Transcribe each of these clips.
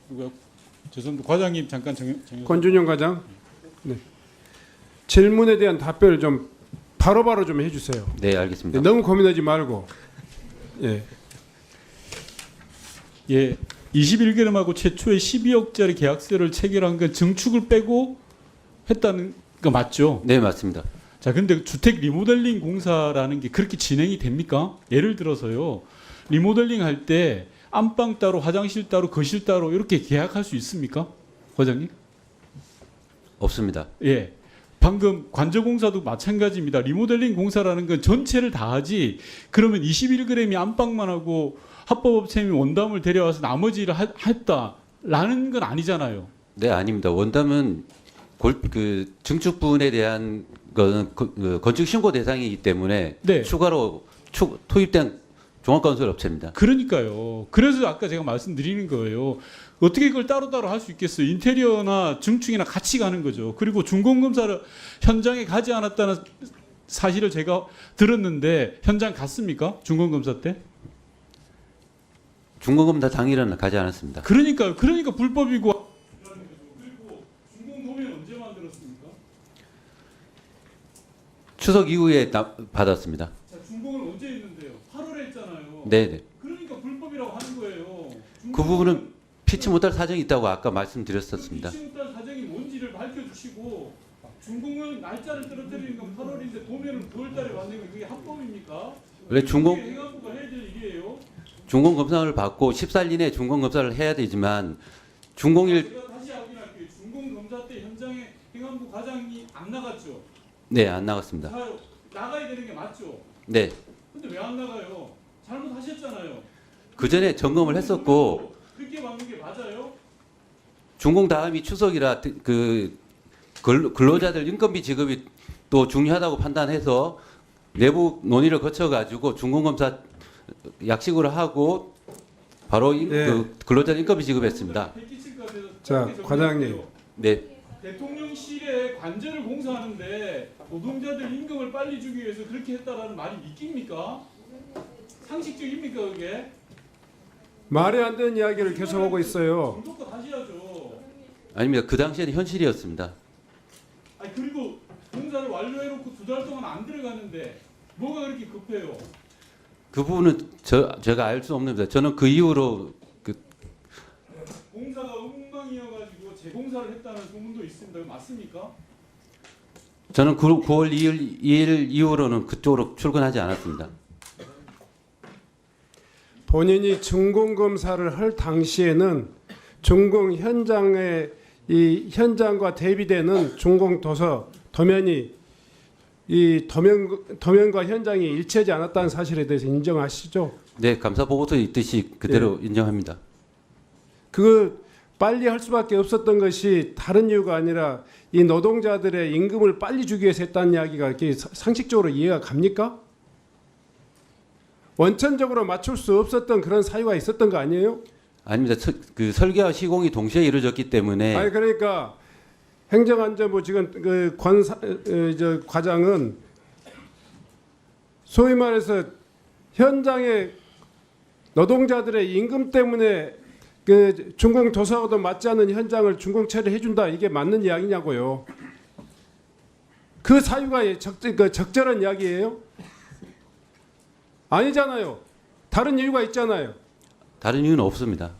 누가 죄송합니다. 과장님 잠깐 권준영 과장. 네. 질문에 대한 답변을 좀 바로바로 좀 해주세요. 네, 알겠습니다. 네, 너무 고민하지 말고. 예. 예. 21g하고 최초의 12억짜리 계약서를 체결한 건 증축을 빼고 했다는 거 맞죠? 네, 맞습니다. 자, 근데 주택 리모델링 공사라는 게 그렇게 진행이 됩니까? 예를 들어서요. 리모델링 할 때 안방 따로, 화장실 따로, 거실 따로 이렇게 계약할 수 있습니까? 과장님? 없습니다. 예. 방금 관저공사도 마찬가지입니다. 리모델링 공사라는 건 전체를 다 하지. 그러면 21g이 안방만 하고 합법업체이 원담을 데려와서 나머지를 했다라는 건 아니잖아요. 네, 아닙니다. 원담은 그 증축 부분에 대한 거는 건축 신고 대상이기 때문에 네. 추가로 투입된 종합건설 업체입니다. 그러니까요. 그래서 아까 제가 말씀드리는 거예요. 어떻게 그걸 따로따로 할 수 있겠어요? 인테리어나 증축이나 같이 가는 거죠. 그리고 준공검사를 현장에 가지 않았다는 사실을 제가 들었는데 현장 갔습니까? 준공검사 때? 준공검사 당일은 가지 않았습니다. 그러니까 불법이고. 그리고 준공도면 언제 만들었습니까? 추석 이후에 받았습니다. 자, 준공을 언제 했는데요? 8월에 했잖아요. 네, 네. 그러니까 불법이라고 하는 거예요. 그 부분은 피치 못할 사정이 있다고 아까 말씀드렸었습니다. 피치 못할 사정이 뭔지를 밝혀주시고 준공은 날짜를 떨어뜨리는 건 8월인데 도면은 9월달에 만든 건 그게 합법입니까? 원래 준공 행안부가 해야 될 일이에요. 검사를 받고 14일 이내에 준공 검사를 해야 되지만 준공일 제가 다시 확인할게요. 준공 검사 때 현장에 행안부 과장이 안 나갔죠. 네, 안 나갔습니다. 자, 나가야 되는 게 맞죠. 네. 근데 왜 안 나가요? 잘못하셨잖아요. 그 전에 점검을 했었고 그렇게 받는 게 맞아요? 준공 다음이 추석이라 그 근로자들 인건비 지급이 또 중요하다고 판단해서 내부 논의를 거쳐 가지고 준공 검사 약식으로 하고 바로 네. 그 근로자 인건비 지급했습니다. 자, 과장님. 네. 대통령실에 관저를 공사하는데 노동자들 임금을 빨리 주기 위해서 그렇게 했다라는 말이 믿깁니까? 상식적입니까 그게? 말이 안 되는 이야기를 계속하고 있어요. 감독도 다시 하죠. 아닙니다. 그 당시에는 현실이었습니다. 아니 그리고 공사를 완료해놓고 2달 동안 안 들어가는데 뭐가 그렇게 급해요? 그 부분은 제가 알 수 없는데 저는 그 이후로 공사가 엉망이어가지고 재공사를 했다는 소문도 있습니다. 이거 맞습니까? 저는 9월 2일 이후로는 그쪽으로 출근하지 않았습니다. 본인이 준공 검사를 할 당시에는 준공 현장의 이 현장과 대비되는 준공 도면이 이 도면과 현장이 일치하지 않았다는 사실에 대해서 인정하시죠? 네, 감사 보고서에 있듯이 그대로 인정합니다. 그 빨리 할 수밖에 없었던 것이 다른 이유가 아니라 이 노동자들의 임금을 빨리 주기 위해서 했다는 이야기가 이렇게 상식적으로 이해가 갑니까? 원천적으로 맞출 수 없었던 그런 사유가 있었던 거 아니에요? 아닙니다. 그 설계와 시공이 동시에 이루어졌기 때문에 아니 그러니까 행정안전부 지금 그 과장은 소위 말해서 현장에 노동자들의 임금 때문에 그 준공 도서하고도 맞지 않는 현장을 준공 처리해 준다 이게 맞는 이야기냐고요. 그 사유가 적절한 이야기예요? 아니잖아요. 다른 이유가 있잖아요. 다른 이유는 없습니다.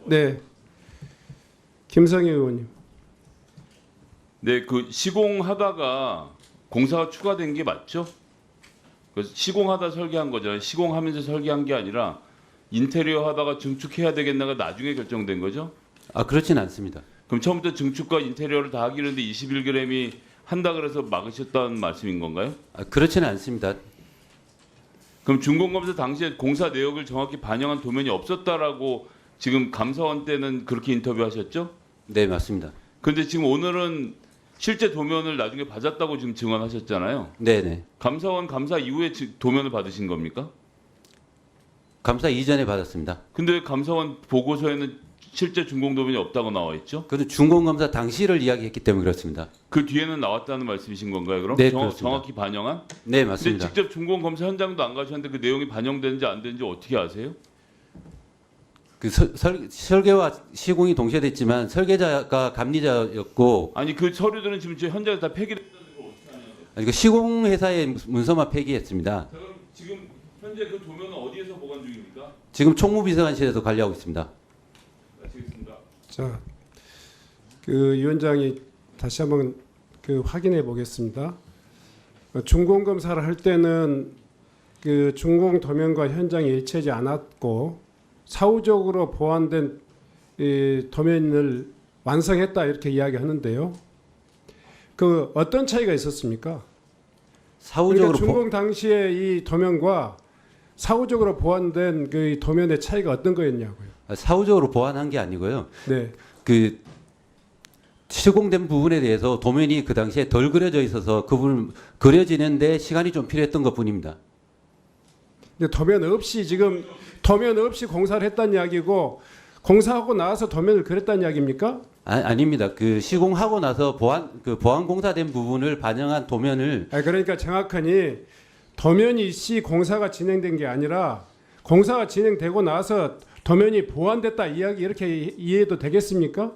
네. 김성희 의원님. 네, 그 시공하다가 공사가 추가된 게 맞죠? 그래서 시공하다 설계한 거잖아요. 시공하면서 설계한 게 아니라 인테리어 하다가 증축해야 되겠나가 나중에 결정된 거죠? 아, 그렇진 않습니다. 그럼 처음부터 증축과 인테리어를 다 하기는데 21g이 한다 그래서 막으셨다는 말씀인 건가요? 아, 그렇지는 않습니다. 그럼 준공검사 당시에 공사 내역을 정확히 반영한 도면이 없었다라고 지금 감사원 때는 그렇게 인터뷰하셨죠? 네, 맞습니다. 그런데 지금 오늘은 실제 도면을 나중에 받았다고 지금 증언하셨잖아요. 네, 네. 감사원 감사 이후에 도면을 받으신 겁니까? 감사 이전에 받았습니다. 근데 왜 감사원 보고서에는 실제 준공 도면이 없다고 나와 있죠? 그래도 준공 검사 당시를 이야기했기 때문에 그렇습니다. 그 뒤에는 나왔다는 말씀이신 건가요? 그럼 네, 그렇습니다. 정확히 반영한? 네, 근데 맞습니다. 직접 준공 검사 현장도 안 가셨는데 그 내용이 반영되는지 안 되는지 어떻게 아세요? 그 설계와 시공이 동시에 됐지만 설계자가 감리자였고 아니 그 서류들은 지금 저 현장에 다 폐기됐다는 걸 어떻게 아냐고요? 아니, 그 시공회사의 문서만 폐기했습니다. 자, 그럼 지금 현재 그 도면은 어디에서 보관 중입니까? 지금 총무비서관실에서 관리하고 있습니다. 마치겠습니다. 자, 그 위원장이 다시 한번 그 확인해 보겠습니다. 준공 검사를 할 때는 그 준공 도면과 현장이 일치하지 않았고 사후적으로 보완된 이 도면을 완성했다 이렇게 이야기하는데요. 그 어떤 차이가 있었습니까? 사후적으로 그러니까 준공 당시에 이 도면과 사후적으로 보완된 그 도면의 차이가 어떤 거였냐고요. 사후적으로 보완한 게 아니고요. 네. 그 시공된 부분에 대해서 도면이 그 당시에 덜 그려져 있어서 그 부분 그려지는데 시간이 좀 필요했던 것뿐입니다. 근데 도면 없이 지금 도면 없이 공사를 했다는 이야기고 공사하고 나서 도면을 그렸다는 이야기입니까? 아닙니다. 그 시공하고 나서 보완 공사된 부분을 반영한 도면을 아니, 그러니까 정확하니 도면이 씨 공사가 진행된 게 아니라 공사가 진행되고 나서 도면이 보완됐다 이야기 이렇게 이해해도 되겠습니까?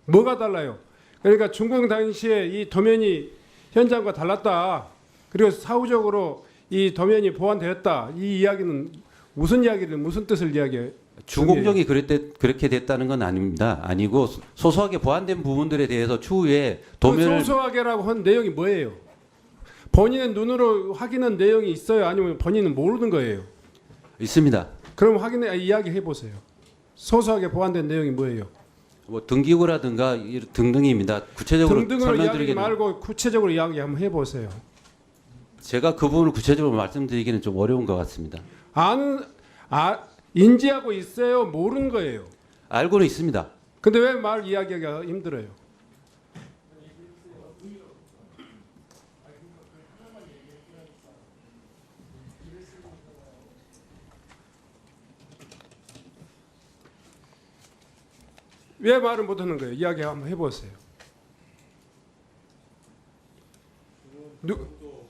뭐가 달라요? 그러니까 준공 당시에 이 도면이 현장과 달랐다. 그리고 사후적으로 이 도면이 보완되었다. 이 이야기는 무슨 이야기를 무슨 뜻을 이야기해요? 주공정이 그렇게 됐다는 건 아닙니다. 아니고 소소하게 보완된 부분들에 대해서 추후에 그 도면을 소소하게라고 한 내용이 뭐예요? 본인의 눈으로 확인한 내용이 있어요? 아니면 본인은 모르는 거예요? 있습니다. 그럼 이야기해 보세요. 소소하게 보완된 내용이 뭐예요? 뭐 등기구라든가 등등입니다. 구체적으로 등등으로 이야기 설명드리기는 말고 구체적으로 이야기 한번 해보세요. 제가 그 부분을 구체적으로 말씀드리기는 좀 어려운 것 같습니다. 인지하고 있어요? 모르는 거예요? 알고는 있습니다. 근데 왜 말 이야기가 힘들어요? 왜 말을 못하는 거예요? 이야기 한번 해보세요.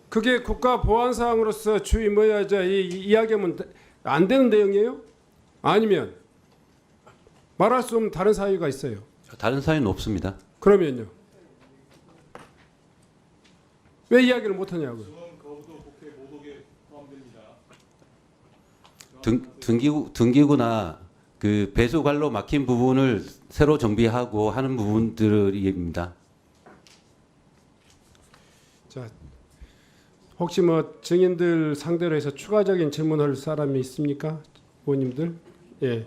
그게 국가 보안 사항으로서 주의 뭐야 이야기하면 안 되는 내용이에요? 아니면 말할 수 없는 다른 사유가 있어요. 다른 사유는 없습니다. 그러면요. 왜 이야기를 못 하냐고요. 등기구나 그 배수관로 막힌 부분을 새로 정비하고 하는 부분들입니다. 자, 혹시 뭐 증인들 상대로 해서 추가적인 질문할 사람이 있습니까? 의원님들? 예.